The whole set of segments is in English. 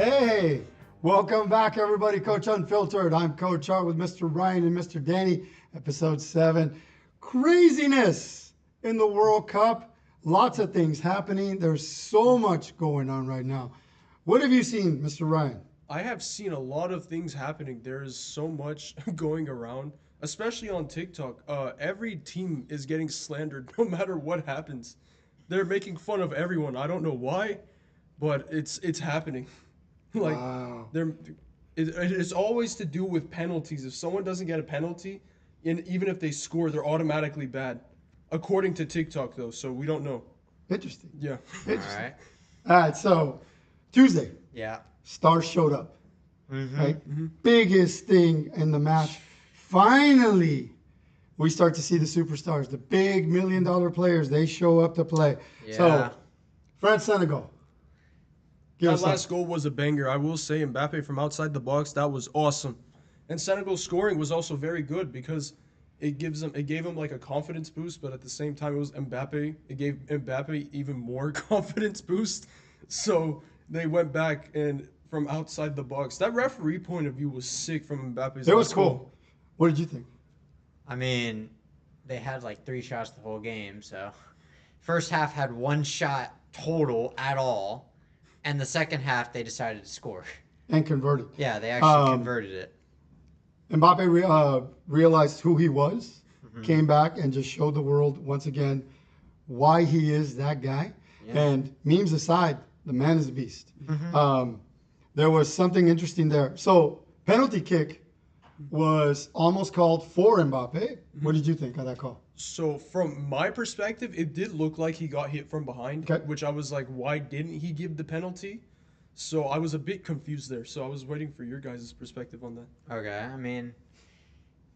Hey, welcome back, everybody. Coach Unfiltered. I'm Coach Art with Mr. Ryan and Mr. Danny. Episode 7. Craziness in the World Cup. Lots of things happening. There's so much going on right now. What have you seen, Mr. Ryan? I have seen a lot of things happening. There's so much going around, especially on TikTok. Every team is getting slandered no matter what happens. They're making fun of everyone. I don't know why, but it's happening. like Wow. they're it's always to do with penalties. If someone doesn't get a penalty, and even if they score, they're automatically bad, according to TikTok though. So we don't know. Interesting. Yeah. All Interesting. right. All right, so Tuesday, Yeah. stars showed up. Mm-hmm. Right? Biggest thing in the match. Finally, we start to see the superstars, the big $1 million players. They show up to play. Yeah. So, France, Senegal. Give That us last some. goal was a banger. I will say Mbappe from outside the box, that was awesome. And Senegal's scoring was also very good because it gave him like a confidence boost, but at the same time it was Mbappe. It gave Mbappe even more confidence boost. So they went back and from outside the box. That referee point of view was sick from Mbappe's It was last goal. cool. What did you think? I mean, they had like 3 shots the whole game, so first half had 1 shot total at all, and the second half they decided to score. And converted. Yeah, they actually Um, converted it. Mbappe realized who he was, came back and just showed the world once again why he is that guy. Yeah. And memes aside, the man is a beast. There was something interesting there. So, penalty kick was almost called for Mbappe. What did you think of that call? So from my perspective, it did look like he got hit from behind, Okay. which I was like, why didn't he give the penalty? So I was a bit confused there. So I was waiting for your guys' perspective on that. Okay, I mean,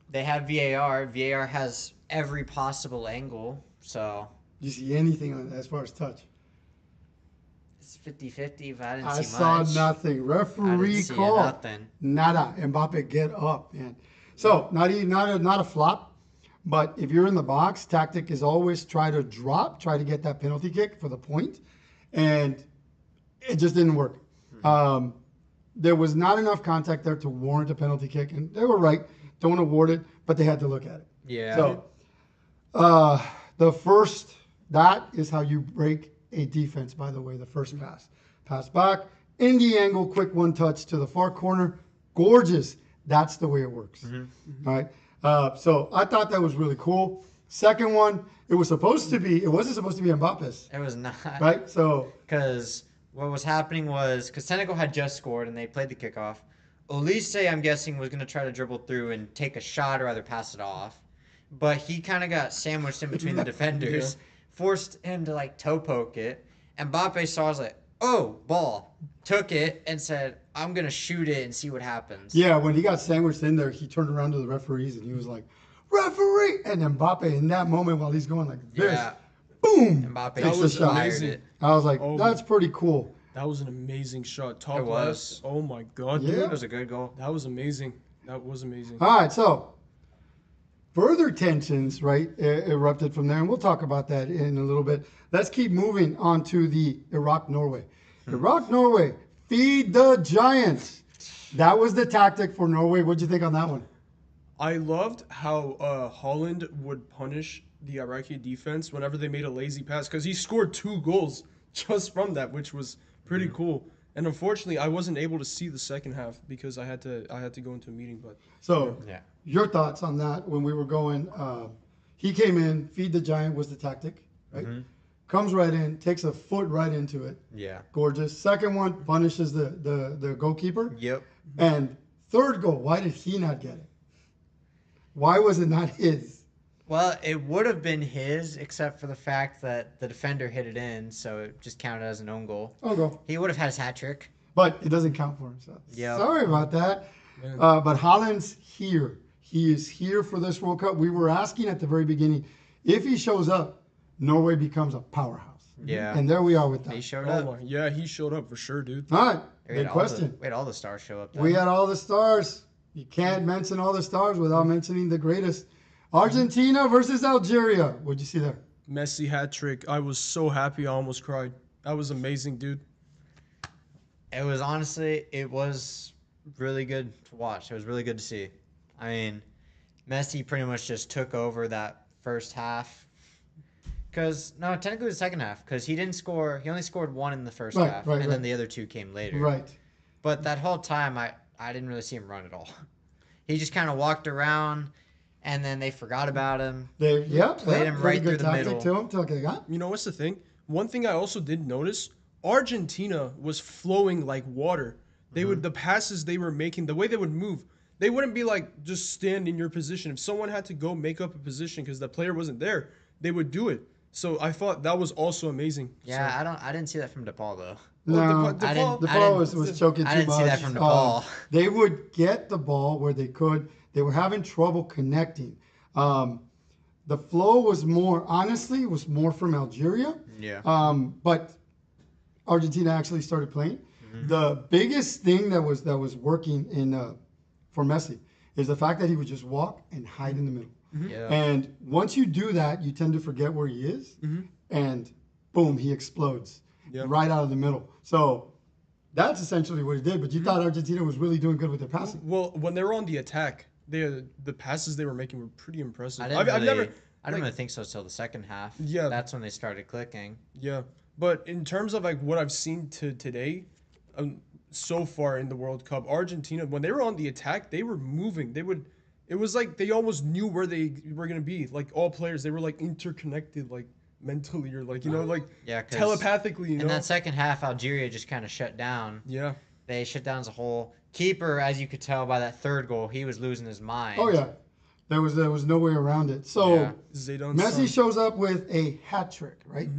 they have VAR. VAR has every possible angle, so Did you see anything on as far as touch? it's 50-50, but I didn't I see saw much. nothing. I Referee didn't see call. nothing. Nada. Mbappe, get up, man. So not a flop, but if you're in the box, tactic is always try to get that penalty kick for the point, and it just didn't work. There was not enough contact there to warrant a penalty kick, and they were right. Don't award it, but they had to look at it. Yeah. So that is how you break a defense, by the way, the first pass back in the angle, quick one touch to the far corner, gorgeous. That's the way it works. All right. So I thought that was really cool. Second one, it wasn't supposed to be Mbappe's, It was not. right? So Because what was happening was, because Senegal had just scored and they played the kickoff, Olise, I'm guessing, was going to try to dribble through and take a shot or rather pass it off. But he kind of got sandwiched in between the defenders, forced him to like toe poke it. And Mbappe saw, was like, oh, ball. Took it and said, I'm going to shoot it and see what happens. yeah, when he got sandwiched in there, he turned around to the referees and he was like, "Referee!" And Mbappe in that moment, while he's going like this, Yeah. boom, Mbappe takes the was shot. fired amazing. it. I was like, Oh. that's pretty cool. That was an amazing shot. Top It was. left. Oh my god, Yeah. dude. It was a good goal. That was amazing. That was amazing. All right, so further tensions, right, erupted from there, and we'll talk about that in a little bit. Let's keep moving on to the Iraq-Norway. Iraq-Norway, feed the Giants. That was the tactic for Norway. What'd you think on that one? I loved how Holland would punish the Iraqi defense whenever they made a lazy pass because he scored 2 goals just from that, which was pretty cool. And unfortunately, I wasn't able to see the second half because I had to go into a meeting. But So, Yeah. your thoughts on that when we were going? He came in, feed the Giant was the tactic, right? Comes right in, takes a foot right into it. Yeah. Gorgeous. Second one punishes the goalkeeper. Yep. And third goal, why did he not get it? Why was it not his? Well, it would have been his, except for the fact that the defender hit it in, so it just counted as an own goal. Oh, go. He would have had his hat trick. But it doesn't count for him. So Yep. sorry about that. Yeah. But Holland's here. He is here for this World Cup. We were asking at the very beginning, if he shows up, Norway becomes a powerhouse. Yeah. And there we are with He that. showed oh up. my, yeah, he showed up for sure, dude. All right, We had big all question. we had all the stars show up. Then. We had all the stars. You can't mention all the stars without mentioning the greatest. Argentina versus Algeria. What'd you see there? Messi hat trick. I was so happy, I almost cried. That was amazing, dude. it was really good to watch. It was really good to see. I mean, Messi pretty much just took over that first half. Technically the second half, because he didn't score. He only scored one in the first Right, half, right, and then right. the other two came later. Right. But that whole time, I didn't really see him run at all. He just kind of walked around, and then they forgot about him. Played him right through the tactic middle. to him. To, okay, yeah. You know what's the thing? One thing I also did notice, Argentina was flowing like water. They would the passes they were making, the way they would move, they wouldn't be like just stand in your position. If someone had to go make up a position because the player wasn't there, they would do it. So I thought that was also amazing. Yeah, I didn't see that from DePaul though. No, DePaul- I didn't- the I ball didn't- was choking too much. I didn't see that from DePaul. They would get the ball where they could. They were having trouble connecting. The flow was more, honestly, was more from Algeria. Yeah. But Argentina actually started playing. The biggest thing that was working in for Messi is the fact that he would just walk and hide in the middle. Yeah. And once you do that, you tend to forget where he is, and boom, he explodes right out of the middle. So that's essentially what he did. But you thought Argentina was really doing good with their passing. Well, when they were on the attack, the passes they were making were pretty impressive. I didn't really think so till the second half. Yeah. That's when they started clicking. Yeah, but in terms of like what I've seen today, so far in the World Cup, Argentina, when they were on the attack, they were moving. It was like they almost knew where they were gonna be. Like all players, they were like interconnected, like mentally or like like Yeah, 'cause telepathically. You in know. that second half, Algeria just kind of shut down. Yeah. They shut down as a whole. Keeper, as you could tell by that third goal, he was losing his mind. Oh yeah, there was no way around it. So Yeah. Zidane. Messi shows up with a hat trick, right?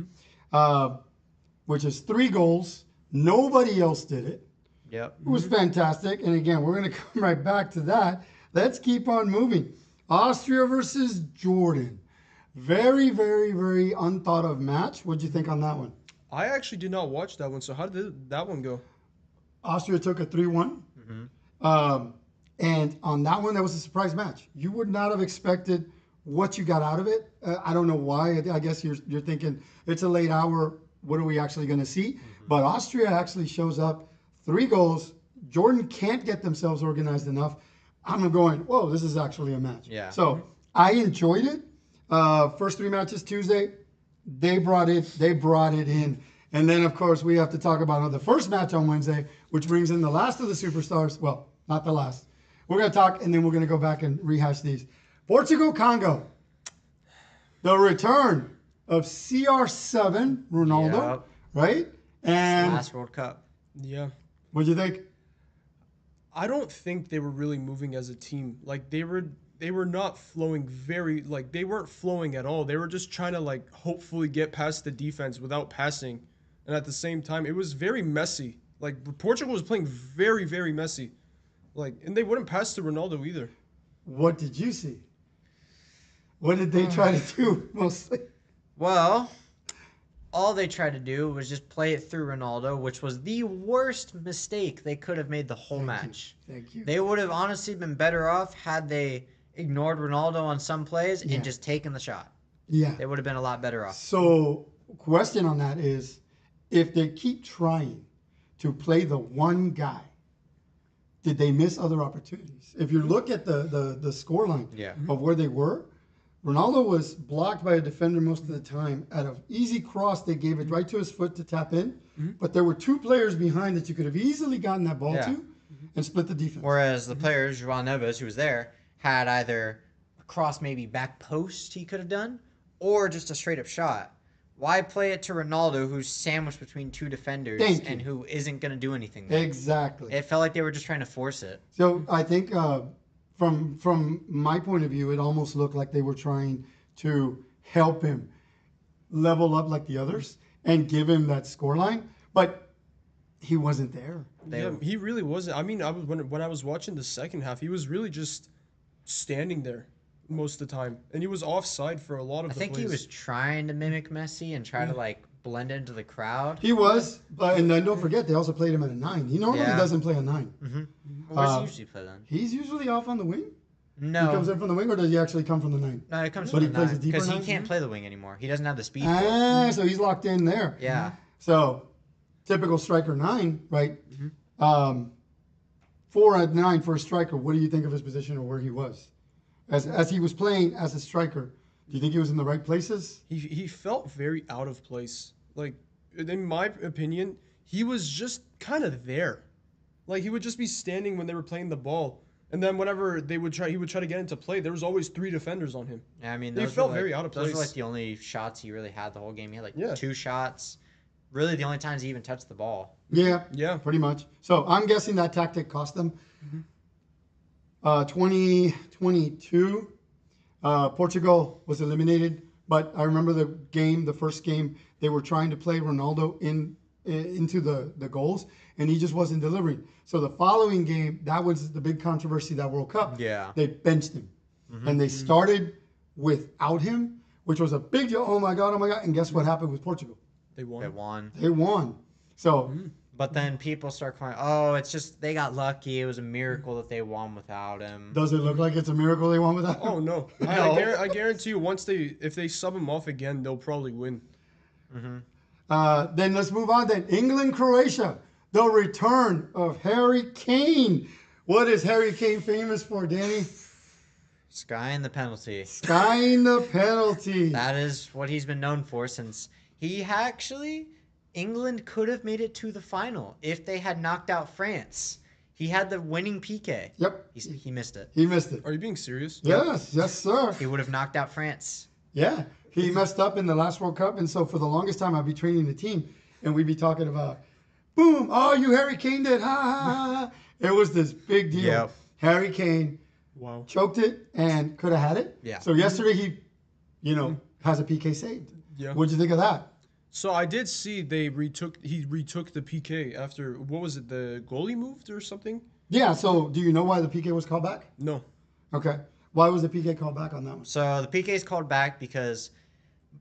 Which is 3 goals. Nobody else did it. Yep. It was fantastic. And again, we're going to come right back to that. Let's keep on moving. Austria versus Jordan. Very, very, very unthought of match. What'd you think on that one? I actually did not watch that one. So how did that one go? Austria took a 3-1. And on that one, that was a surprise match. You would not have expected what you got out of it. I don't know why. I guess you're thinking it's a late hour. What are we actually going to see? But Austria actually shows up, 3 goals. Jordan can't get themselves organized enough. I'm going, whoa, this is actually a match. Yeah. So I enjoyed it. First 3 matches Tuesday, they brought it in. And then, of course, we have to talk about the first match on Wednesday, which brings in the last of the superstars. Well, not the last. We're going to talk, and then we're going to go back and rehash these. Portugal-Congo. The return of CR7, Ronaldo, Yep. right? And Last World Cup. Yeah. what'd you think? I don't think they were really moving as a team. Like they were not flowing they weren't flowing at all. They were just trying to like hopefully get past the defense without passing. And at the same time, it was very messy. Like Portugal was playing very, very messy. Like, and they wouldn't pass to Ronaldo either. What did you see? What did they try to do mostly? Well, all they tried to do was just play it through Ronaldo, which was the worst mistake they could have made the whole match. Thank you. They would have honestly been better off had they ignored Ronaldo on some plays Yeah. and just taken the shot. Yeah. They would have been a lot better off. So, question on that is, if they keep trying to play the one guy, did they miss other opportunities? If you look at the scoreline Yeah. of where they were, Ronaldo was blocked by a defender most of the time. At an easy cross, they gave it right to his foot to tap in. But there were 2 players behind that you could have easily gotten that ball Yeah. to and split the defense. Whereas the players, João Neves, who was there, had either a cross maybe back post he could have done, or just a straight up shot. Why play it to Ronaldo, who's sandwiched between 2 defenders Thank you. and who isn't going to do anything there? Exactly. It felt like they were just trying to force it. So I think from my point of view, it almost looked like they were trying to help him level up like the others and give him that scoreline, but he wasn't there. Yeah, he really wasn't. I mean, when I was watching the second half, he was really just standing there most of the time, and he was offside for a lot of I the think he plays. was trying to mimic Messi and try to like blend into the crowd. He was, but and then don't forget they also played him at a 9. He normally Yeah. doesn't play a 9. Where's he usually play then? He's usually off on the wing. He No, comes in from the wing, or does he actually come from the 9? no, it comes But from he the plays a nine deeper because he nine? can't play the wing anymore. He doesn't have the speed. For it. So he's locked in there. Yeah, So typical striker 9, right? 4 at 9 for a striker. What do you think of his position or where he was? As he was playing as a striker, do you think he was in the right places? He felt very out of place. Like, in my opinion, he was just kind of there. Like, he would just be standing when they were playing the ball. And then whenever he would try to get into play, there was always 3 defenders on him. Yeah, I mean, He those felt were like, very out of Those were place. like the only shots he really had the whole game. He had like Yeah. 2 shots. Really, the only times he even touched the ball. Yeah, Yeah. pretty much. So I'm guessing that tactic cost them. 2022, Portugal was eliminated, but I remember the first game, they were trying to play Ronaldo into the goals, and he just wasn't delivering. So the following game, that was the big controversy, that World Cup. Yeah. They benched him, and they started without him, which was a big deal. Oh my God. And guess what happened with Portugal? They won. They won. They won. So But then people start crying, oh, it's just they got lucky. It was a miracle that they won without him. does it look like it's a miracle they won without him? Oh no! No. I guarantee you, if they sub him off again, they'll probably win. Then let's move on. Then England, Croatia, the return of Harry Kane. What is Harry Kane famous for, Danny? Skying the penalty. Skying the penalty. That is what he's been known for since England could have made it to the final if they had knocked out France. He had the winning PK. Yep, He missed it. he missed it. Are you being serious? Yes, yes, sir. He would have knocked out France. Yeah, he messed up in the last World Cup, and so for the longest time, I'd be training the team, and we'd be talking about, boom, oh, you Harry Kane did, ha, ha, ha, ha. It was this big deal. Yep. Harry Kane Wow. choked it and could have had it. Yeah. So yesterday he, has a PK saved. Yeah. What'd you think of that? So I did see he retook the PK after, what was it, the goalie moved or something? Yeah, so do you know why the PK was called back? No. Okay. Why was the PK called back on that one? So the PK is called back because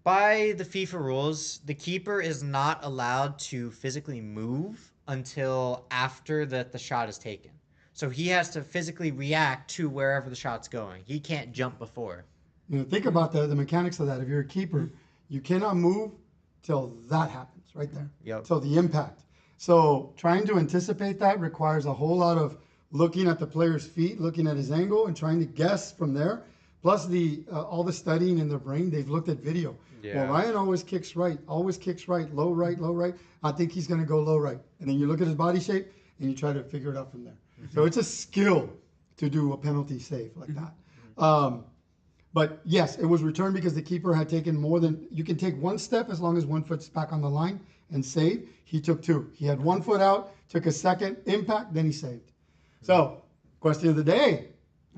by the FIFA rules, the keeper is not allowed to physically move until after the shot is taken. So he has to physically react to wherever the shot's going. He can't jump before. Think about the mechanics of that. If you're a keeper, you cannot move till that happens right there. Yep. Till the impact. So trying to anticipate that requires a whole lot of looking at the player's feet, looking at his angle, and trying to guess from there. Plus all the studying in their brain, they've looked at video. Yeah. Well, Ryan always kicks right, low right, low right. I think he's going to go low right. And then you look at his body shape and you try to figure it out from there. So it's a skill to do a penalty save like that. But yes, it was returned because the keeper had taken more than, you can take one step as long as 1 foot's back on the line and save. He took 2. He had 1 foot out, took a second impact, then he saved. So, question of the day,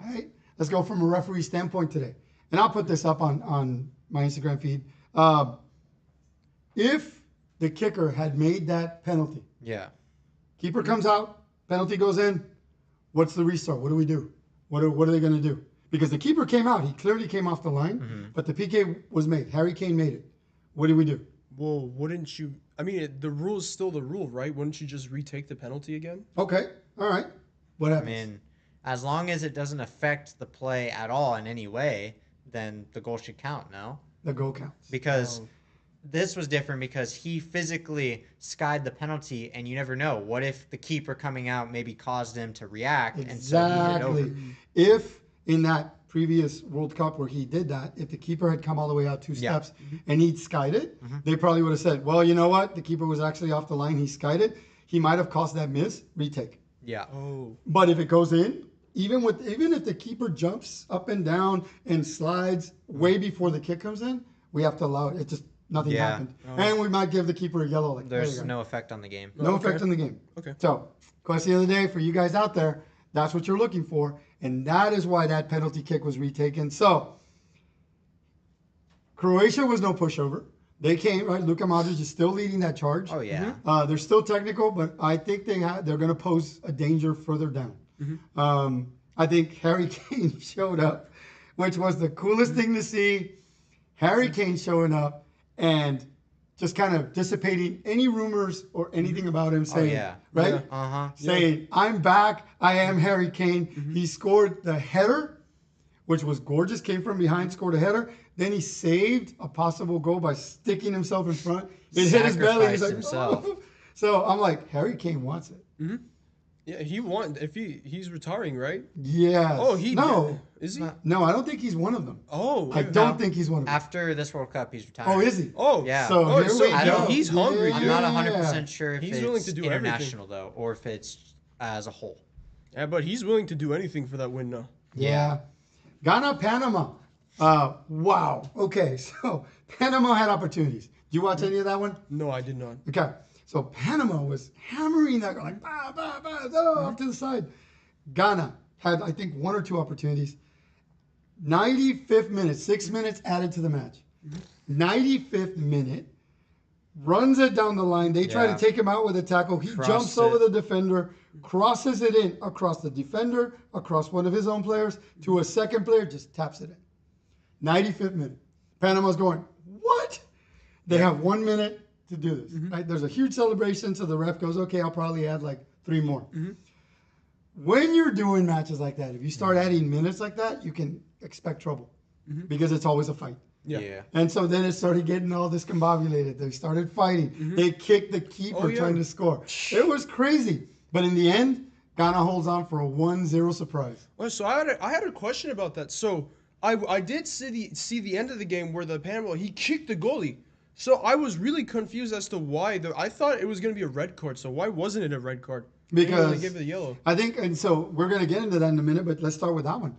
all right? Let's go from a referee standpoint today. And I'll put this up on my Instagram feed. If the kicker had made that penalty, Yeah. keeper comes out, penalty goes in, what's the restart? What do we do? What are they going to do? Because the keeper came out. He clearly came off the line, but the PK was made. Harry Kane made it. What do we do? Well, wouldn't you? I mean, the rule is still the rule, right? Wouldn't you just retake the penalty again? Okay. All right. What I happens? mean, as long as it doesn't affect the play at all in any way, then the goal should count, no? The goal counts. Because this was different because he physically skied the penalty, and you never know. What if the keeper coming out maybe caused him to react, and so he hit it over? Exactly. If in that previous World Cup where he did that, if the keeper had come all the way out 2 Yeah. steps and he'd skied it, they probably would have said, well, you know what? The keeper was actually off the line. He skied it. He might have caused that miss. Retake. Yeah. Oh. But if it goes in, even if the keeper jumps up and down and slides way before the kick comes in, we have to allow it. It just nothing Yeah. happened, and we might give the keeper a yellow. Like there you There's go. no effect on the game. No Okay. effect on the game. Okay. So, question of the day for you guys out there, that's what you're looking for, and that is why that penalty kick was retaken. So, Croatia was no pushover. They came, right? Luka Modric is still leading that charge. Oh, yeah. They're still technical, but I think they're going to pose a danger further down. I think Harry Kane showed up, which was the coolest thing to see. Harry Kane showing up and just kind of dissipating any rumors or anything about him, saying, yeah. right? Yeah. Uh-huh. Saying, I'm back. I am Harry Kane. He scored the header, which was gorgeous. Came from behind, scored a header. Then he saved a possible goal by sticking himself in front. It hit his belly. He's like, Sacrificed himself. "Oh." So I'm like, Harry Kane wants it. Yeah, he won. If he's retiring, right? Yes. Oh, he no, is he? Not- no, I don't think he's one of them. Oh, I yeah. don't think he's one of them. After this World Cup, he's retiring. Oh, is he? Oh, Yeah. So Oh, here so we I go. don't- he's hungry, I'm dude. not Yeah. 100% sure if He's it's willing to do everything. international, though, or if it's as a whole. Yeah, but he's willing to do anything for that win now. Yeah. Ghana, Panama. Wow. Okay, so Panama had opportunities. Did you watch any of that one? No, I did not. Okay. So Panama was hammering that, like, bah, bah, bah, oh, off to the side. Ghana had, I think, 1 or 2 opportunities. 95th minute, 6 minutes added to the match. 95th minute, runs it down the line. They try Yeah. to take him out with a tackle. He Crossed jumps it. over the defender, crosses it in across the defender, across one of his own players, to a second player, just taps it in. 95th minute. Panama's going, what? They have 1 minute to do this. Right? There's a huge celebration, so the ref goes, okay, I'll probably add like 3 more. When you're doing matches like that, if you start adding minutes like that, you can expect trouble because it's always a fight. Yeah. And so then it started getting all discombobulated. They started fighting. They kicked the keeper Oh, yeah. trying to score. It was crazy. But in the end, Ghana holds on for a 1-0 surprise. Well, so I had a question about that. So I did see the end of the game where the Panama he kicked the goalie. So I was really confused as to why. I thought it was going to be a red card. So why wasn't it a red card? Because they gave it a yellow. I think, and so we're going to get into that in a minute, but let's start with that one.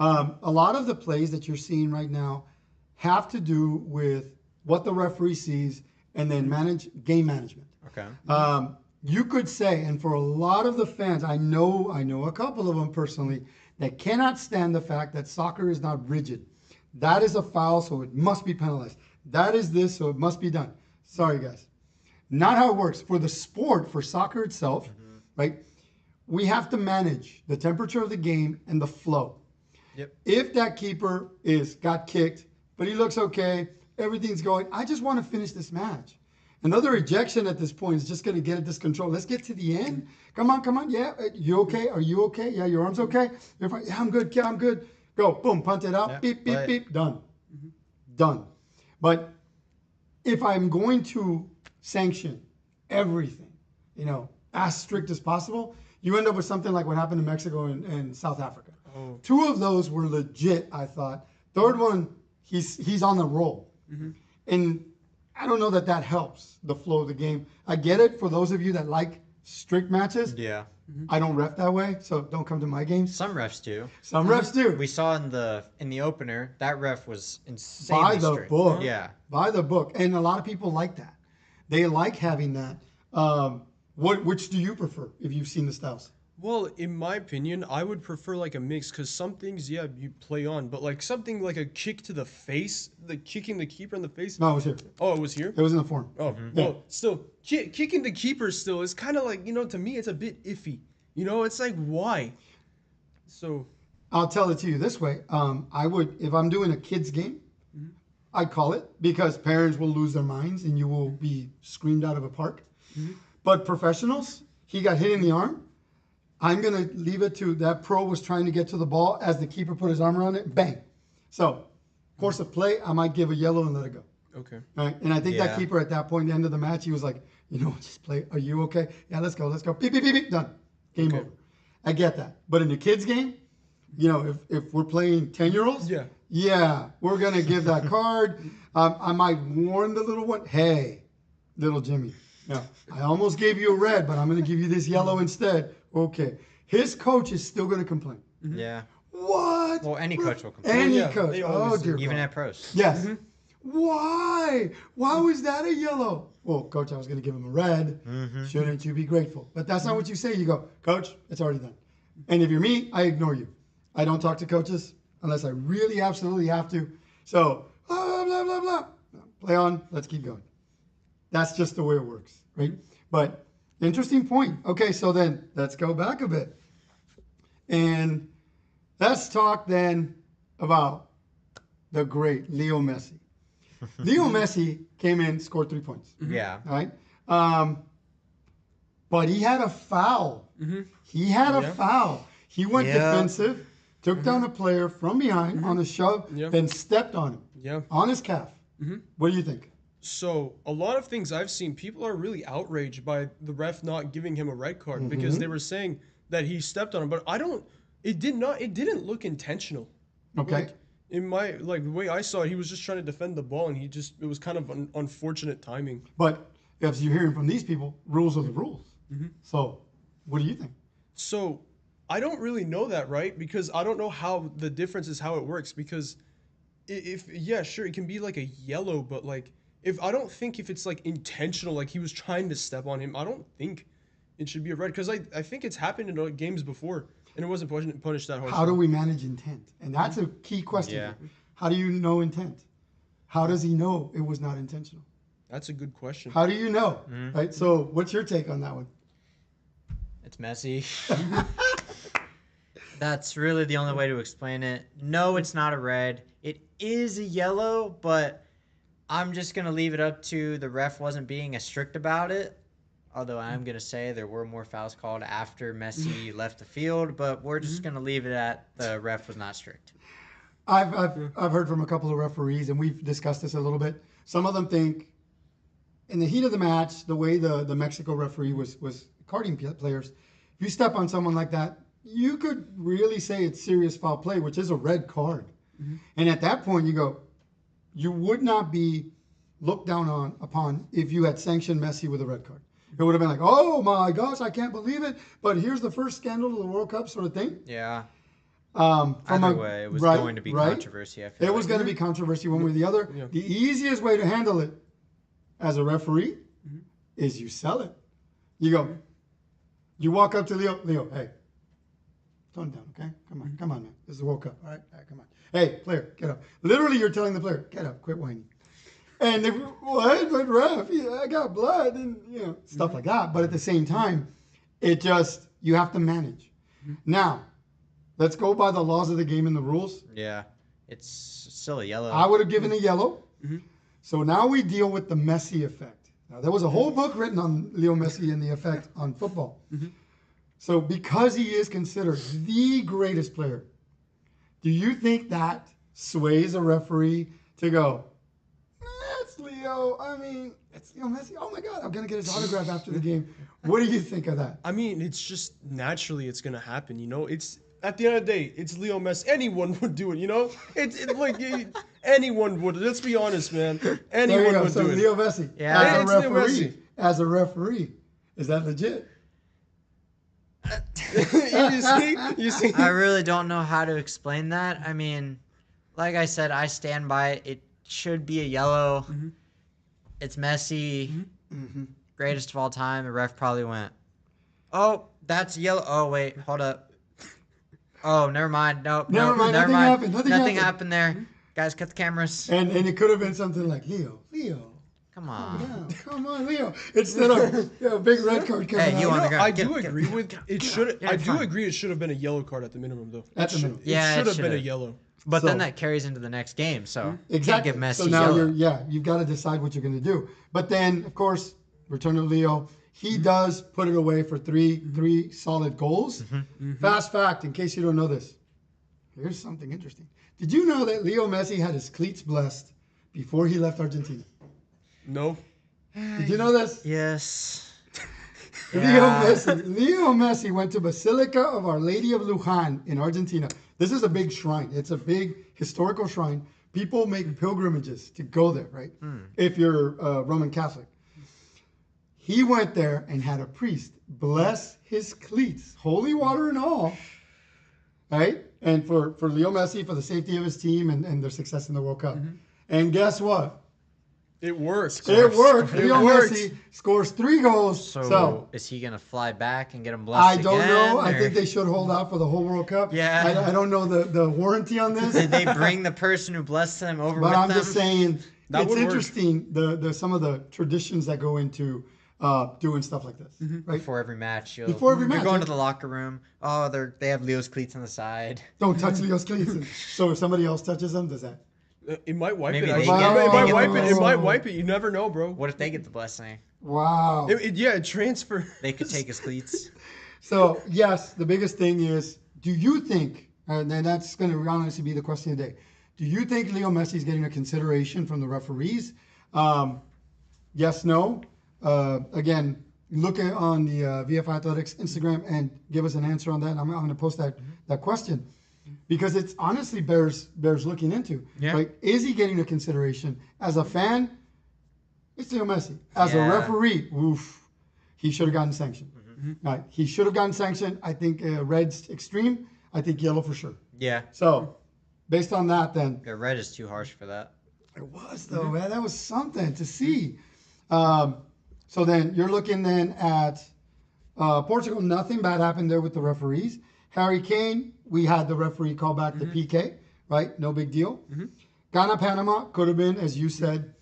A lot of the plays that you're seeing right now have to do with what the referee sees and then game management. Okay. You could say, and for a lot of the fans, I know a couple of them personally, that cannot stand the fact that soccer is not rigid. That is a foul, so it must be penalized. That is this, so it must be done. Sorry, guys. Not how it works. For the sport, for soccer itself, right, we have to manage the temperature of the game and the flow. Yep. If that keeper got kicked, but he looks okay, everything's going, I just want to finish this match. Another ejection at this point is just going to get it this control. Let's get to the end. Come on. Yeah, you okay? Are you okay? Yeah, your arm's okay? Yeah, I'm good. Yeah, I'm good. Go. Boom. Punt it out. Yeah, Beep, beep, but- beep. Done. Done. But if I'm going to sanction everything, as strict as possible, you end up with something like what happened in Mexico and South Africa. Oh. 2 of those were legit, I thought. Third one, he's on the roll. And I don't know that helps the flow of the game. I get it for those of you that like strict matches. Yeah. I don't ref that way, so don't come to my games. Some refs do. Some refs do. We saw in the opener that ref was insanely By the strict. book. Yeah. By the book. And a lot of people like that. They like having that. Which do you prefer if you've seen the styles? Well, in my opinion, I would prefer like a mix because some things, yeah, you play on, but like something like a kick to the face, like kicking the keeper in the face. No, it was here. Oh, it was here. It was in the form. Oh, well, still, kicking the keeper still is kind of like, to me, it's a bit iffy. It's like, why? So, I'll tell it to you this way. I would, if I'm doing a kids game, I'd call it because parents will lose their minds and you will be screamed out of a park. But professionals, he got hit in the arm. I'm going to leave it to that pro was trying to get to the ball as the keeper put his arm around it. Bang. So, course of play, I might give a yellow and let it go. okay. Right? And I think that Yeah. keeper at that point, the end of the match, he was like, just play. Are you okay? Yeah, let's go. Beep, beep, beep, beep. Done. Game Okay. over. I get that. But in the kids' game, if we're playing 10-year-olds, Yeah. we're going to give that card. I might warn the little one, hey, little Jimmy, I almost gave you a red, but I'm going to give you this yellow instead. Okay. His coach is still going to complain. Yeah. What? Well, any coach will complain. Any Yeah, coach. they Oh, always do. dear Even God. at pros. Yes. Why? Why was that a yellow? Well, coach, I was going to give him a red. Shouldn't you be grateful? But that's not what you say. You go, coach, it's already done. And if you're me, I ignore you. I don't talk to coaches unless I really absolutely have to. So, blah, blah, blah, blah. Play on. Let's keep going. That's just the way it works, right? But interesting point. Okay, so then let's go back a bit. And let's talk then about the great Leo Messi. Leo Messi came in, scored 3 points. Yeah. All right. But he had a foul. He had a foul. He went Yeah. defensive, took down a player from behind on a shove, Yeah. then stepped on him Yeah. on his calf. What do you think? So a lot of things I've seen, people are really outraged by the ref not giving him a red card because they were saying that he stepped on him. But I don't. It did not. It didn't look intentional. Okay. Like, in my the way I saw it, he was just trying to defend the ball, and it was kind of unfortunate timing. But as you're hearing from these people, rules are the rules. So, what do you think? So I don't really know that, right? Because I don't know how the difference is how it works. Because if yeah, sure, it can be like a yellow, but like if I don't think if it's like intentional, like he was trying to step on him, I don't think it should be a red. Because I think it's happened in games before, and it wasn't punished that hard. How do we manage intent? And that's a key question. Yeah. How do you know intent? How does he know it was not intentional? That's a good question. How do you know? Right. So, what's your take on that one? It's messy. That's really the only way to explain it. No, it's not a red. It is a yellow, but I'm just going to leave it up to the ref wasn't being as strict about it. Although I am going to say there were more fouls called after Messi left the field, but we're just going to leave it at the ref was not strict. I've heard from a couple of referees, and we've discussed this a little bit. Some of them think, in the heat of the match, the way the Mexico referee was carding players, if you step on someone like that, you could really say it's serious foul play, which is a red card. And at that point, you would not be looked down upon if you had sanctioned Messi with a red card. It would have been like, oh my gosh, I can't believe it. But here's the first scandal of the World Cup sort of thing. Yeah. From Either way, it was going to be controversy. I feel It was going to be controversy one way or the other. Yeah. The easiest way to handle it as a referee is you sell it. You walk up to Leo, hey, tone it down, okay? Come on, man. This is the World Cup, all right, come on. Hey, player, get up. Literally, you're telling the player, get up, quit whining. And they, what? But ref, yeah, I got blood, and stuff like that. But at the same time, you have to manage. Now, let's go by the laws of the game and the rules. Yeah. It's still a yellow. I would have given a yellow. So now we deal with the Messi effect. Now, there was a whole book written on Leo Messi and the effect on football. So because he is considered the greatest player, do you think that sways a referee to go, it's Leo, it's Leo Messi. Oh my God, I'm going to get his autograph after the game. What do you think of that? I mean, it's just naturally it's gonna happen. It's at the end of the day, it's Leo Messi. Anyone would do it. It's like anyone would. Let's be honest, man. Anyone would so do it. Leo Messi, Yeah. as It's a Leo referee, Messi. is that legit? you see? I really don't know how to explain that. I mean, like I said, I stand by it. It should be a yellow. It's Messi, greatest of all time. The ref probably went, oh, that's yellow. Oh, wait, hold up. Oh, never mind. Nope. Never mind. Never Nothing mind. happened. Nothing happened. happened there. Guys, cut the cameras. And it could have been something like Leo, Come on. come on, Leo. Instead of big red card coming Hey, you out. on the ground. I Get- do get- agree with it. Should Get I it, do fine. agree it should have been a yellow card at the minimum though. At the minimum. Yeah, it should it have been a should've. yellow. But So- then that carries into the next game, so Exactly. can't give Messi So now yellow. you've got to decide what you're going to do. But then, of course, return to Leo. He does put it away for three solid goals. Fast fact, in case you don't know this, here's something interesting. Did you know that Leo Messi had his cleats blessed before he left Argentina? No. Did you know this? Yes. Leo Messi went to Basilica of Our Lady of Luján in Argentina. This is a big shrine. It's a big historical shrine. People make pilgrimages to go there, right? If you're Roman Catholic. He went there and had a priest bless his cleats, holy water and all, right? And for Leo Messi, for the safety of his team and their success in the World Cup. And guess what? It worked. It worked. It Leo worked. Messi scores 3 goals. So, is he gonna fly back and get him blessed I don't again, know. I or- think they should hold out for the whole World Cup. Yeah. I don't know the warranty on this. Did they bring the person who blessed them over But with I'm them? just saying, That it's would work. interesting the some of the traditions that go into doing stuff like this, right? Before every match, Before every match, you're going yeah. to the locker room. Oh, they have Leo's cleats on the side. Don't touch Leo's cleats. So if somebody else touches them, does that? It might wipe Maybe it. they Actually. get- It they might get wipe the it. It might blessing. wipe it. You never know, bro. What if they get the blessing? Wow. It transfer. They could take his cleats. So yes, the biggest thing is, do you think, and then that's going to honestly be the question today, do you think Leo Messi is getting a consideration from the referees? yes, no. Again, look on the VFI Athletics Instagram and give us an answer on that. I'm going to post that question because it's honestly bears looking into. Yeah. Like, is he getting a consideration as a fan? It's Leo Messi. As a Yeah. referee, oof, he should have gotten sanctioned. Right, he should have gotten sanctioned. I think red's extreme. I think yellow for sure. Yeah. So, based on that, then Yeah, red is too harsh for that. it was though, man. That was something to see. So then you're looking then at Portugal. Nothing bad happened there with the referees. Harry Kane, we had the referee call back the PK, right? No big deal. Ghana, Panama could have been, as you said,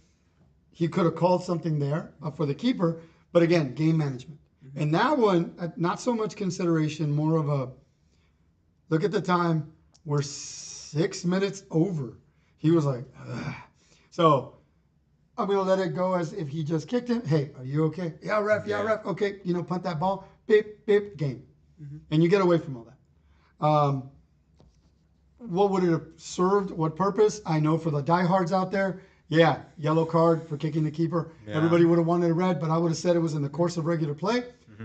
he could have called something there for the keeper. But again, game management. And that one, not so much consideration, more of a look at the time. We're 6 minutes over. He was like, ugh. So I'm going to let it go as if he just kicked him. Hey, are you okay? Yeah, ref. Yeah, ref. Okay, punt that ball. Bip, bip, game. And you get away from all that. What would it have served? What purpose? I know for the diehards out there, yeah, yellow card for kicking the keeper. Yeah. Everybody would have wanted a red, but I would have said it was in the course of regular play.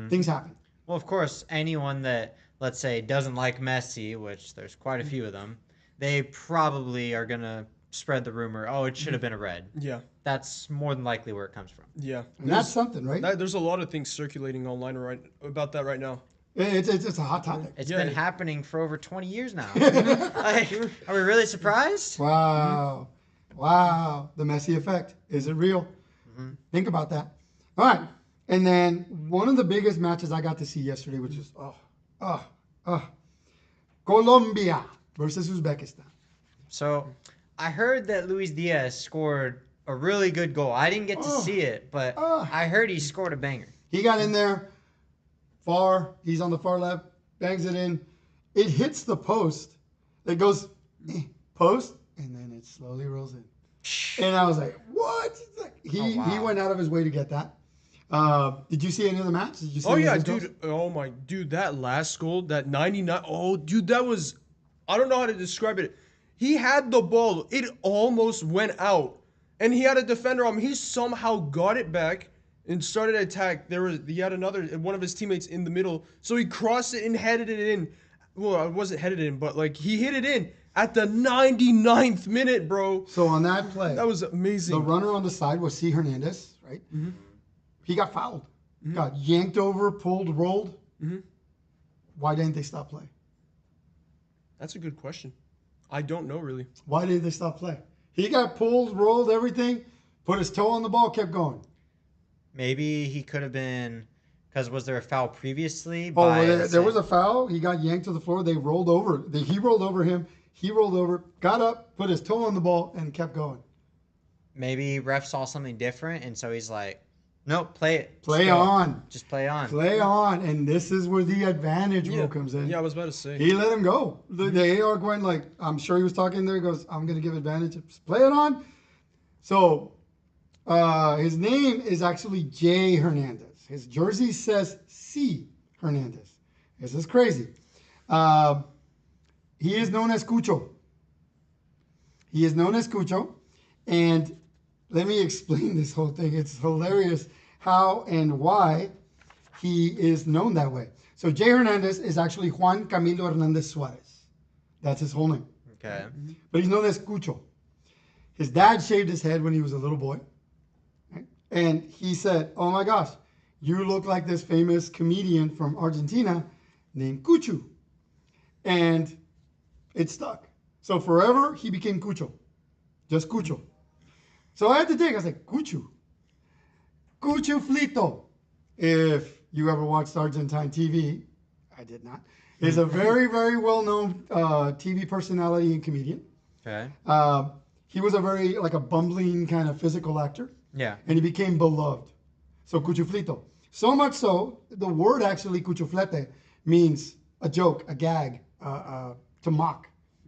Things happen. Well, of course, anyone that, let's say, doesn't like Messi, which there's quite a few of them, they probably are going to spread the rumor, oh, it should have been a red. Yeah. That's more than likely where it comes from. Yeah. And that's something, right? There's a lot of things circulating online about that right now. It's a hot topic. It's Yeah. been happening for over 20 years now. Like, are we really surprised? Wow. Wow. The Messi effect. Is it real? Think about that. All right. And then one of the biggest matches I got to see yesterday, which is Colombia versus Uzbekistan. So, I heard that Luis Diaz scored a really good goal. I didn't get to see it, but I heard he scored a banger. He got in there far. He's on the far left. Bangs it in. It hits the post. It goes post, and then it slowly rolls in. And I was like, what? It's like, he went out of his way to get that. Did you see any of the match? Did you see Oh any of yeah, those goals? dude. Oh my, dude, that last goal, that 99. Oh, dude, that was. I don't know how to describe it. He had the ball. It almost went out, and he had a defender on him. He somehow got it back and started an attack. He had one of his teammates in the middle, so he crossed it and headed it in. Well, it wasn't headed in, but like he hit it in at the 99th minute, bro. So on that play, That was amazing. the runner on the side was C. Hernandez, right? He got fouled. Got yanked over, pulled, rolled. Why didn't they stop play? That's a good question. I don't know really. Why didn't they stop play? He got pulled, rolled, everything, put his toe on the ball, kept going. Maybe he could have been, because was there a foul previously? Oh, well, there was a foul. He got yanked to the floor. They rolled over. He rolled over him. He rolled over, got up, put his toe on the ball, and kept going. Maybe ref saw something different, and so he's like, nope, play it. Play Just go. on. Just play on. Play on. And this is where the advantage rule comes in. Yeah, I was about to say. He let him go. The AR went like, I'm sure he was talking there. He goes, I'm going to give advantage. Just play it on. So his name is actually J. Hernandez. His jersey says C. Hernandez. This is crazy. He is known as Cucho. He is known as Cucho. And let me explain this whole thing. It's hilarious how and why he is known that way. So Jay Hernandez is actually Juan Camilo Hernandez Suarez. That's his whole name. Okay. But he's known as Cucho. His dad shaved his head when he was a little boy. Right? And he said, oh my gosh, you look like this famous comedian from Argentina named Cucho. And it stuck. So forever, he became Cucho. Just Cucho. So I had to think, I was like, Cucho. Cucho Flito. If you ever watched Argentine TV, I did not. He's a very, very well-known TV personality and comedian. Okay. He was like a bumbling kind of physical actor. Yeah. And he became beloved. So Cuchuflito. So much so, the word actually Cuchuflete means a joke, a gag, to mock,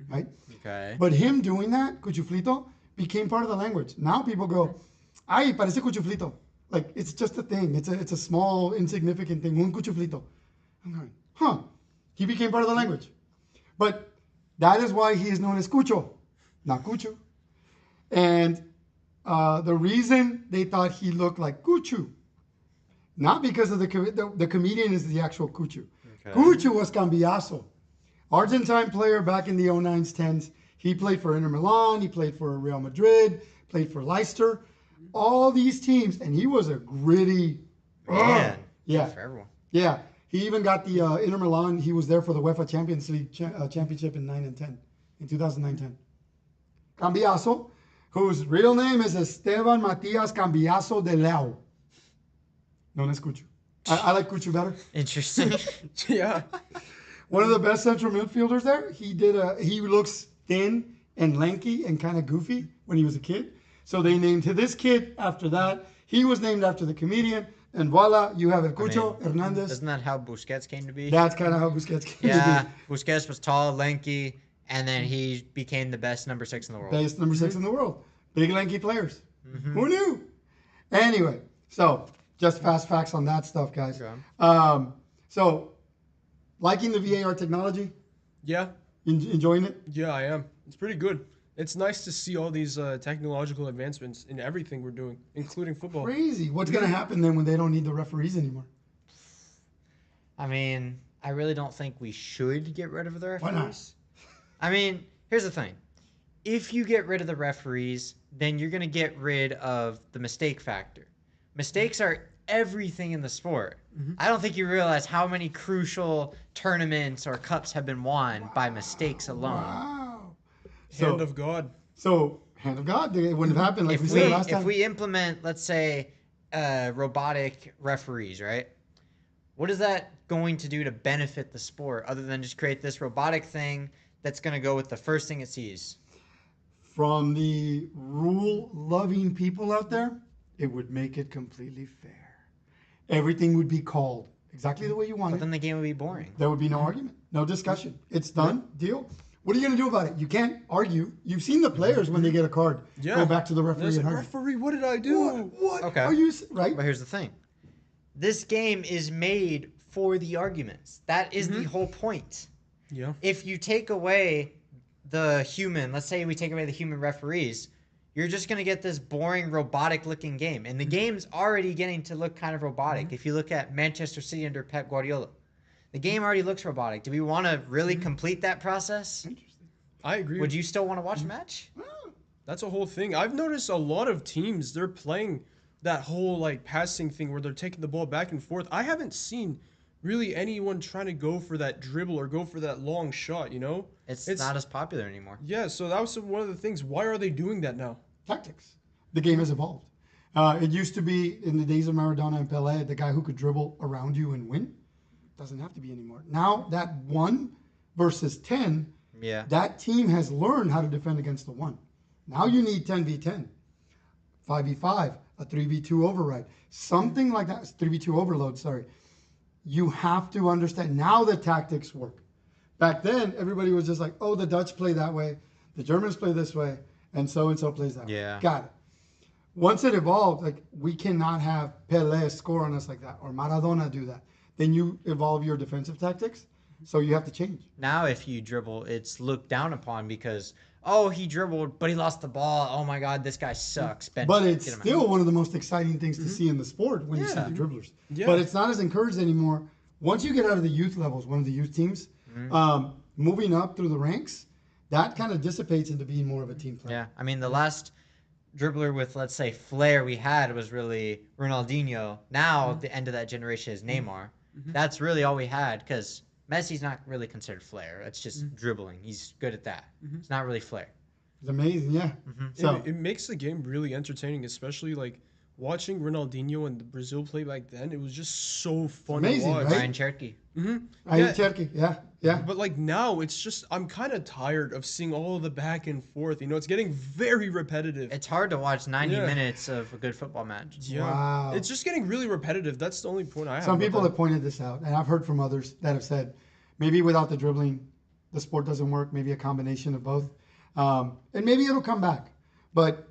right? Okay. But him doing that, Cuchuflito, became part of the language. Now people go, ay, parece Cuchuflito. Like, it's just a thing. It's a small, insignificant thing. Un Cuchuflito. I'm going, huh. He became part of the language. But that is why he is known as Cucho, not Cucho. And the reason they thought he looked like Cuchu, not because of the comedian is the actual Cuchu. Okay. Cuchu was Cambiaso, Argentine player back in the 09s, 10s. He played for Inter Milan, he played for Real Madrid, played for Leicester, all these teams, and he was a gritty Man. yeah. For everyone. Yeah, he even got the Inter Milan. He was there for the UEFA Champions League championship in 9 and 10, in 2009-10. Cambiaso, whose real name is Esteban Matias Cambiaso de Leao, known as Cuchu. I like Cuchu better. Interesting. Yeah. One of the best central midfielders there. He looks thin and lanky and kind of goofy when he was a kid. So they named this kid after that. He was named after the comedian. And voila, you have El Cucho Hernandez. Isn't that how Busquets came to be? That's kind of how Busquets came Yeah, to be. Busquets was tall, lanky, and then he became the best number 6 in the world. Best number 6 in the world. Big lanky players. Mm-hmm. Who knew? Anyway, so just fast facts on that stuff, guys. Okay. So, liking the VAR technology? Yeah. Enjoying it? Yeah, I am. It's pretty good. It's nice to see all these technological advancements in everything we're doing, including football. Crazy. What's going to happen then when they don't need the referees anymore? I mean, I really don't think we should get rid of the referees. Why not? I mean, here's the thing. If you get rid of the referees, then you're going to get rid of the mistake factor. Mistakes are everything in the sport. Mm-hmm. I don't think you realize how many crucial tournaments or cups have been won by mistakes alone. Wow. Hand of God. So, hand of God. It wouldn't have happened like we said last time. If we implement, let's say, robotic referees, right? What is that going to do to benefit the sport other than just create this robotic thing that's going to go with the first thing it sees? From the rule-loving people out there, it would make it completely fair. Everything would be called exactly the way you want But it. then the game would be boring. There would be no argument, no discussion. It's done, deal. What are you going to do about it? You can't argue. You've seen the players when they get a card go back to the referee There's and like, argue. referee, what did I do? What Okay. are you right? But here's the thing. This game is made for the arguments. That is the whole point. Yeah. If you take away the human, let's say we take away the human referees, you're just going to get this boring robotic looking game. And the game's already getting to look kind of robotic. If you look at Manchester City under Pep Guardiola, the game already looks robotic. Do we want to really complete that process? I agree. Would you still want to watch a match? That's a whole thing. I've noticed a lot of teams, they're playing that whole like passing thing where they're taking the ball back and forth. I haven't seen really anyone trying to go for that dribble or go for that long shot, you know? It's not as popular anymore. Yeah, so that was one of the things. Why are they doing that now? Tactics. The game has evolved. It used to be in the days of Maradona and Pelé, the guy who could dribble around you and win. Doesn't have to be anymore. Now that 1 versus 10, Yeah. that team has learned how to defend against the 1. Now you need 10v10, 5v5, a 3v2 override, something like that. 3v2 overload, sorry. You have to understand. Now the tactics work. Back then, everybody was just like, oh, the Dutch play that way, the Germans play this way, and so plays that way. Yeah. Got it. Once it evolved, like we cannot have Pelé score on us like that or Maradona do that. Then you evolve your defensive tactics, so you have to change. Now if you dribble, it's looked down upon because, oh, he dribbled, but he lost the ball. Oh my God, this guy sucks. Bench But him, it's get him out. still one of the most exciting things to see in the sport when you see Yeah. the dribblers. Yeah. But it's not as encouraged anymore. Once you get out of the youth levels, one of the youth teams, moving up through the ranks, that kind of dissipates into being more of a team player. Yeah, I mean the last dribbler with, let's say, flair we had was really Ronaldinho. Now the end of that generation is Neymar. That's really all we had because Messi's not really considered flair. It's just dribbling. He's good at that. It's not really flair. It's amazing, yeah. So It makes the game really entertaining, especially like watching Ronaldinho and Brazil play back then. It was just so fun amazing, to watch. right? Ryan Cherky. I Yeah. Cherky, yeah. But like now, it's just I'm kind of tired of seeing all of the back and forth. You know, it's getting very repetitive. It's hard to watch 90 Yeah. minutes of a good football match. Yeah, Wow. it's just getting really repetitive. That's the only point I have. Some about people that. have pointed this out, and I've heard from others that have said maybe without the dribbling, the sport doesn't work. Maybe a combination of both, and maybe it'll come back. But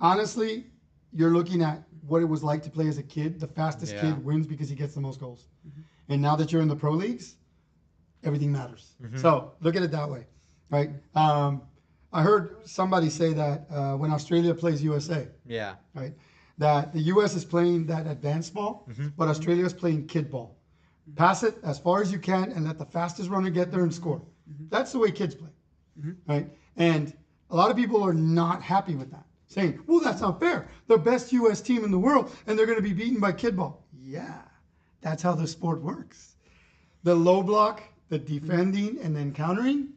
honestly, you're looking at what it was like to play as a kid. The fastest Yeah. kid wins because he gets the most goals. And now that you're in the pro leagues, everything matters. So look at it that way, right? I heard somebody say that when Australia plays USA, Yeah. right, that the US is playing that advanced ball, but Australia is playing kid ball. Pass it as far as you can and let the fastest runner get there and score. That's the way kids play, right? And a lot of people are not happy with that, saying, well, that's not fair. The best US team in the world, and they're going to be beaten by kid ball. Yeah, that's how the sport works. The low block, the defending, and then countering,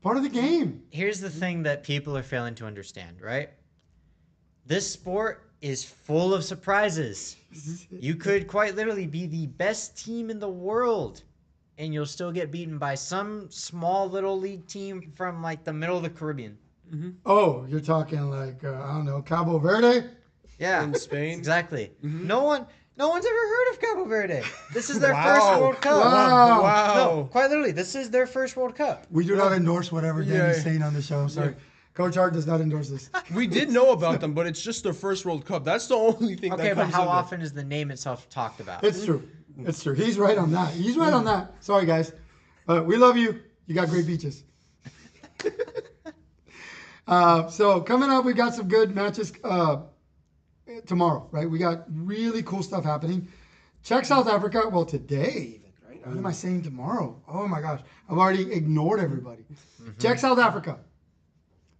part of the game. Here's the thing that people are failing to understand, right? This sport is full of surprises. You could quite literally be the best team in the world and you'll still get beaten by some small little league team from like the middle of the Caribbean. Oh, you're talking like, I don't know, Cabo Verde? Yeah. In Spain. Exactly. No one's ever heard of Cabo Verde. This is their Wow. first World Cup. Wow. Wow. No, quite literally, this is their first World Cup. We do not endorse whatever Danny's Yeah. saying on the show. I'm sorry. Coach Hart does not endorse this. We did know about them, but it's just their first World Cup. That's the only thing Okay, that but comes how in there. often is the name itself talked about? It's true. It's true. He's right on that. He's right on that. Sorry, guys. We love you. You got great beaches. So coming up, we got some good matches tomorrow, right? We got really cool stuff happening. Check South Africa. Well, today even, right? What am I saying tomorrow? Oh my gosh. I've already ignored everybody. Check South Africa.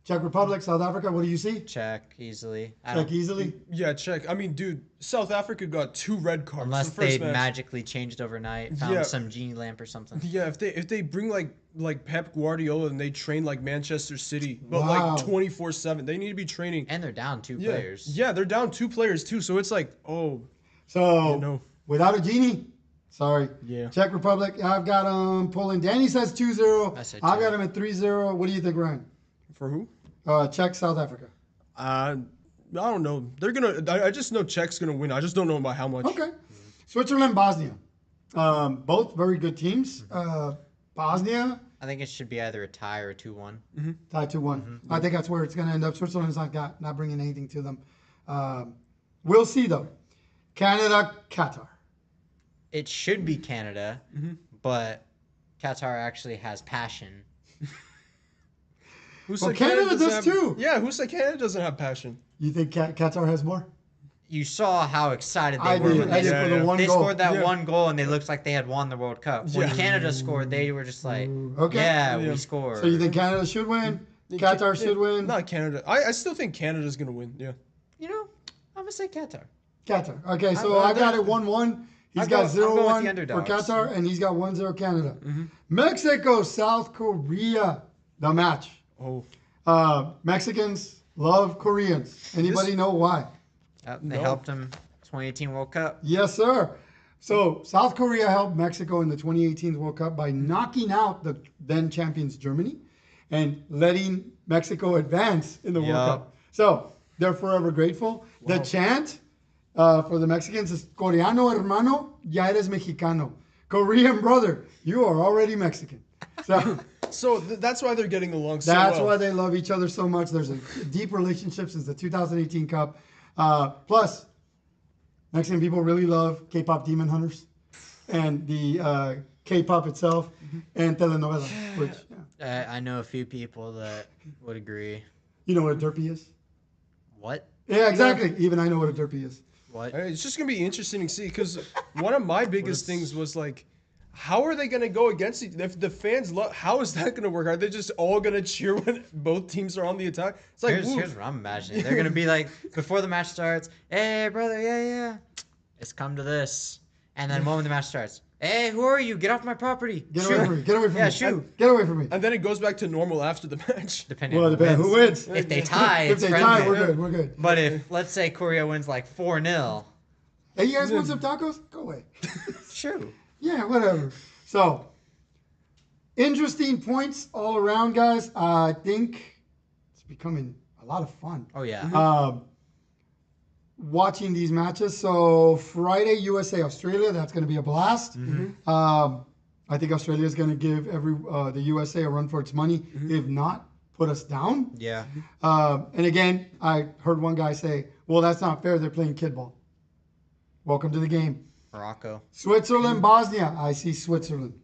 Czech Republic, South Africa. What do you see? Check easily. Check easily. Yeah, check. I mean, dude, South Africa got 2 red cards. Unless the first they match. magically changed overnight, found Yeah. some genie lamp or something. Yeah, if they bring like Pep Guardiola and they train like Manchester City, but Wow. like 24/7, they need to be training. And they're down 2 Yeah, players. yeah, they're down 2 players too, so it's like, oh, So You know. without a genie, sorry. Yeah. Czech Republic, I've got pulling. Danny says 2-0. I said I've 2. got him at 3-0. What do you think, Ryan? for who? Czech, South Africa. I don't know. They're gonna. I just know Czech's gonna win. I just don't know by how much. Okay. Switzerland, Bosnia. Both very good teams. Bosnia, I think it should be either a tie or a 2-1. tied 2-1. I think that's where it's going to end up. Switzerland's not bringing anything to them. We'll see, though. Canada, Qatar. It should be Canada, but Qatar actually has passion. Who Well, said Canada doesn't does have- too. Yeah, who said Canada doesn't have passion? You think Qatar has more? You saw how excited they I were did. when I they did Yeah, for the yeah. one They goal. scored that Yeah. one goal and they looked like they had won the World Cup. When Yeah. Canada scored, they were just like, Okay. yeah, Yeah. we scored. So you think Canada should win? Qatar should win? Not Canada. I still think Canada's gonna win. Yeah. You know, I'm going to say Qatar. Qatar. Okay, so I'm I got going- it 1-1. He's I'm got going- I'm going with 0-1 the for underdogs. Qatar, and he's got 1-0 Canada. Mexico, South Korea, the match. Oh. Mexicans love Koreans. Anybody know why? They No. helped them 2018 World Cup. Yes, sir. So South Korea helped Mexico in the 2018 World Cup by knocking out the then champions Germany and letting Mexico advance in the World Yup. Cup. So they're forever grateful. The chant for the Mexicans is Coreano hermano, ya eres mexicano. Korean brother, you are already Mexican. So So that's why they're getting along so that's well. why they love each other so much. There's a deep relationship since the 2018 Cup. Plus, Mexican people really love K-pop Demon Hunters and the K-pop itself and telenovelas, which, I know a few people that would agree. you know what a derpy is? What? Yeah, exactly. Even I know what a derpy is. What? It's just gonna be interesting to see because one of my biggest things was like, how are they gonna go against each? If the fans love, how is that gonna work? Are they just all gonna cheer when both teams are on the attack? It's like, Here's what I'm imagining. They're gonna be like, before the match starts, hey brother, yeah, it's come to this. And then when the match starts, hey, who are you? Get off my property. Get Shoot. away from me. Get away from Yeah, me. shoot. Get away from me. and then it goes back to normal after the match. Depending Well, on it depends. Who wins? If they tie, If it's they friendly. tie, we're good. We're good. But if, let's say Korea wins like 4-0, Hey, you guys want some tacos? Go away. sure. Yeah, whatever. So, interesting points all around, guys. I think it's becoming a lot of fun. Oh, yeah. Watching these matches. So, Friday, USA, Australia. That's going to be a blast. I think Australia is going to give the USA a run for its money. If not, put us down. Yeah. And again, I heard one guy say, well, that's not fair. They're playing kid ball. Welcome to the game. Morocco. Switzerland, Bosnia. I see Switzerland.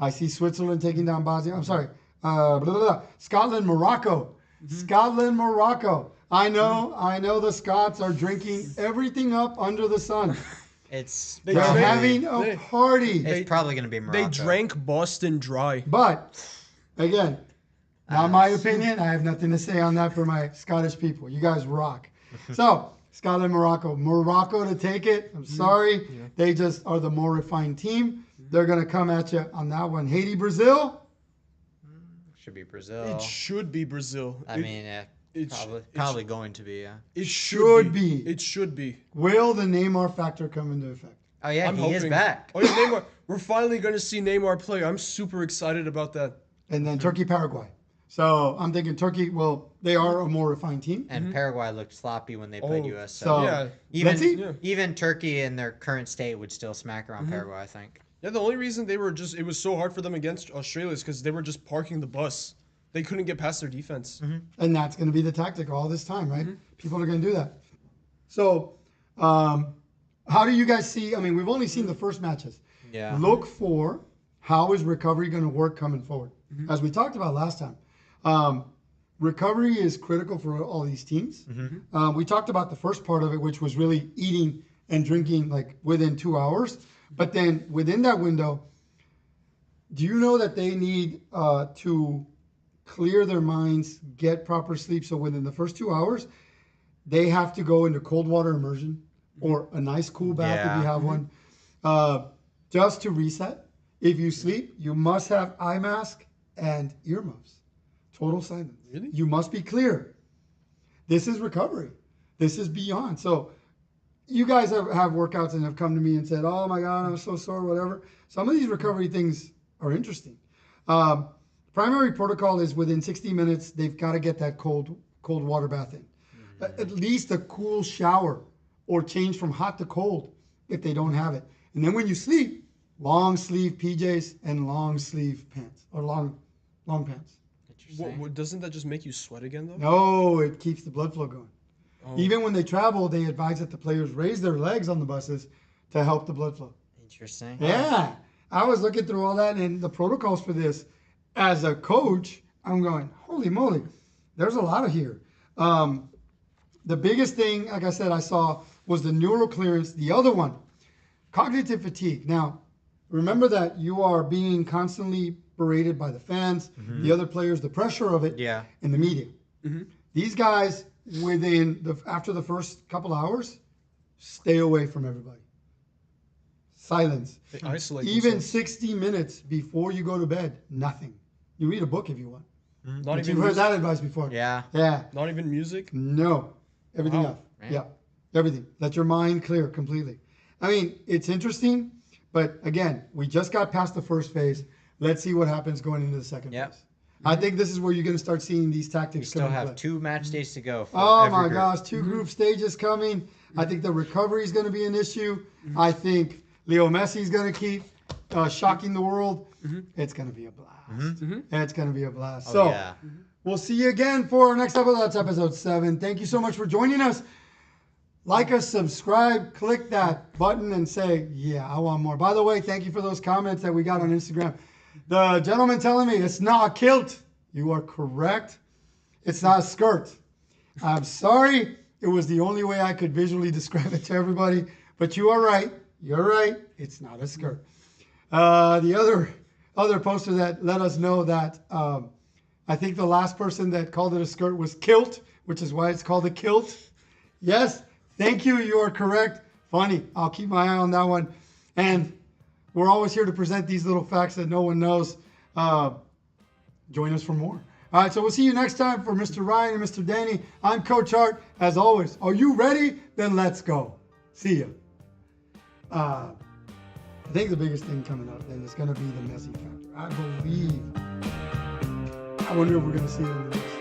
I see Switzerland taking down Bosnia. I'm sorry. Scotland, Morocco. Scotland, Morocco. I know the Scots are drinking everything up under the sun. It's They They're drank- having a they- party. it's probably going to be Morocco. They drank Boston dry. But, again, not my opinion. I have nothing to say on that for my Scottish people. You guys rock. So, Scotland, Morocco. Morocco to take it. I'm sorry. They just are the more refined team. They're going to come at you on that one. Haiti, Brazil. Should be Brazil. It should be Brazil. I mean, probably going to be, yeah. It should be. It should be. Will the Neymar factor come into effect? Oh, yeah, I'm he hoping. is back. Oh yeah, Neymar. We're finally going to see Neymar play. I'm super excited about that. And then Turkey, Paraguay. So I'm thinking Turkey, well, they are a more refined team. And Paraguay looked sloppy when they played Oh, US. so- Yeah. Let's see. Even Turkey in their current state would still smack around Paraguay, I think. Yeah, the only reason it was so hard for them against Australia is because they were just parking the bus. They couldn't get past their defense. And that's going to be the tactic all this time, right? People are going to do that. So, how do you guys see? I mean, we've only seen the first matches. Yeah. Look for how is recovery going to work coming forward. As we talked about last time, recovery is critical for all these teams. We talked about the first part of it, which was really eating and drinking like within 2 hours. But then within that window, do you know that they need to clear their minds, get proper sleep? So within the first 2 hours, they have to go into cold water immersion or a nice cool bath if you Yeah. have one, just to reset. If you sleep, you must have eye mask and earmuffs. Total silence. Really? You must be clear. This is recovery. This is beyond. So you guys have workouts and have come to me and said, oh my God, I'm so sore, whatever. Some of these recovery things are interesting. Primary protocol is within 60 minutes, they've got to get that cold water bath in. At least a cool shower or change from hot to cold if they don't have it. And then when you sleep, long sleeve PJs and long sleeve pants or long pants. Doesn't that just make you sweat again though? No, it keeps the blood flow going. Oh. Even when they travel, they advise that the players raise their legs on the buses to help the blood flow. Interesting. Yeah. I was looking through all that and the protocols for this. As a coach, I'm going, holy moly, there's a lot of here. The biggest thing, like I said, I saw was the neural clearance. The other one, cognitive fatigue. Now, remember that you are being constantly berated by the fans, the other players, the pressure of it, Yeah. and the media. These guys, after the first couple hours, stay away from everybody. Silence. They isolate Even themselves. 60 minutes before you go to bed, nothing. You read a book if you want. Not But even you've heard music. that advice before. Yeah. Yeah. Not even music. No. Everything Wow, off. man. Yeah. Everything. Let your mind clear completely. I mean, it's interesting, but again, we just got past the first phase. Let's see what happens going into the second Yep. phase. I think this is where you're going to start seeing these tactics Still come into have play. 2 match days to go. For Oh every my group. gosh, 2 group stages coming. I think the recovery is going to be an issue. I think Leo Messi is going to keep shocking the world. It's going to be a blast. It's going to be a blast. Oh, So yeah. we'll see you again for our next episode. That's episode 7. Thank you so much for joining us. Like us, subscribe, click that button and say, yeah, I want more. By the way, thank you for those comments that we got on Instagram. The gentleman telling me it's not a kilt. You are correct. It's not a skirt. I'm sorry. It was the only way I could visually describe it to everybody. But you are right. You're right. It's not a skirt. The other poster that let us know that I think the last person that called it a skirt was kilt, which is why it's called a kilt. Yes. Thank you. You are correct. Funny. I'll keep my eye on that one. And we're always here to present these little facts that no one knows. Join us for more. All right, so we'll see you next time. For Mr. Ryan and Mr. Danny, I'm Coach Hart. As always, are you ready? Then let's go. See ya. I think the biggest thing coming up then is going to be the Messi factor. I believe. I wonder if we're going to see it in the next